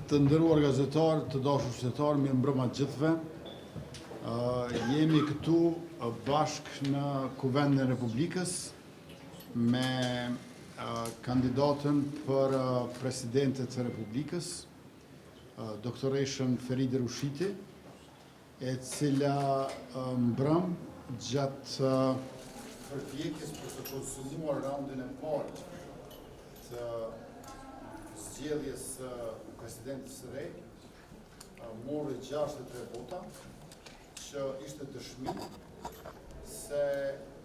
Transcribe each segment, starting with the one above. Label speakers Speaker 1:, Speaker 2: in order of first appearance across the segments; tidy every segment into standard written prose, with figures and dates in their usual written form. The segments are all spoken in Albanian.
Speaker 1: Të nderuar gazetar, të dashur qytetar, mirëmbrëma të gjithëve. Jemi këtu bashkë në Kuvendin e Republikës me kandidatën për presidentet të Republikës, doktoreshën Feride Rushiti, e cila mbrëm gjatë përpjekjes për të konsumuar raundin e parë të zgjedhjes presidentës së re, mori 63 vota, që ishte dëshmi se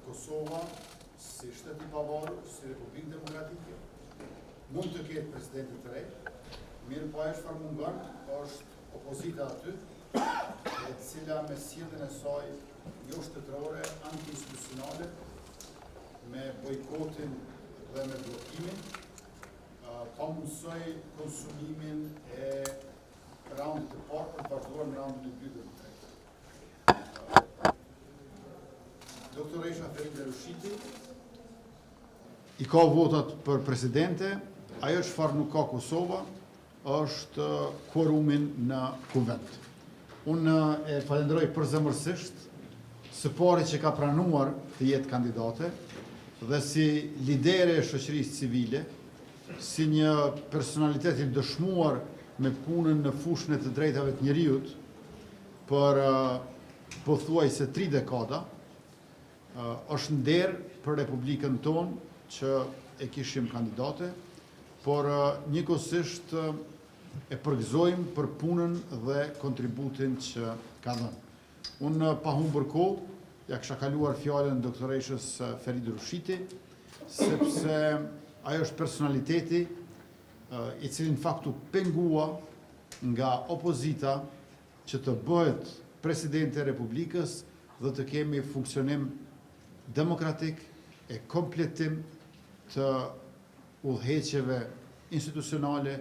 Speaker 1: Kosova, si shtet i pavarur, si Republikë Demokratike, mund të ketë presidentin të re, mirë po ajo çfarë mungon është opozita aty, e cila me sjelljen e saj jo shtetërore, anti-institucionale, me bojkotin dhe me bllokimin, pa mundësoj konsumimin e raundit të parë për të vazhduar në raundin e dytë dhe të tretë. Doktoresha Feride Rushiti i ka votat për presidente, ajo çfarë nuk ka Kosova është kworumin në kuvend. Unë e falenderoj përzemërsisht së pari që ka pranuar të jetë kandidate dhe si lidere e shoqërisë civile, si një personalitet i dëshmuar me punën në fushën e të drejtave të njerëzit për pothuajse 3 dekada, është nder për Republikën tonë që e kishim kandidate, por njëkohësisht e përgëzojmë për punën dhe kontributin që ka dhënë. Unë pa humbur kohë, ja kisha kaluar fjalën doktoreshës Feride Rushiti, sepse ajo është personaliteti i cili në faktu pengua nga opozita që të bëhet presidente e Republikës dhe të kemi funksionim demokratik e kompletim të udhëheqjeve institucionale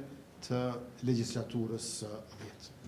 Speaker 1: të legjislaturës 10.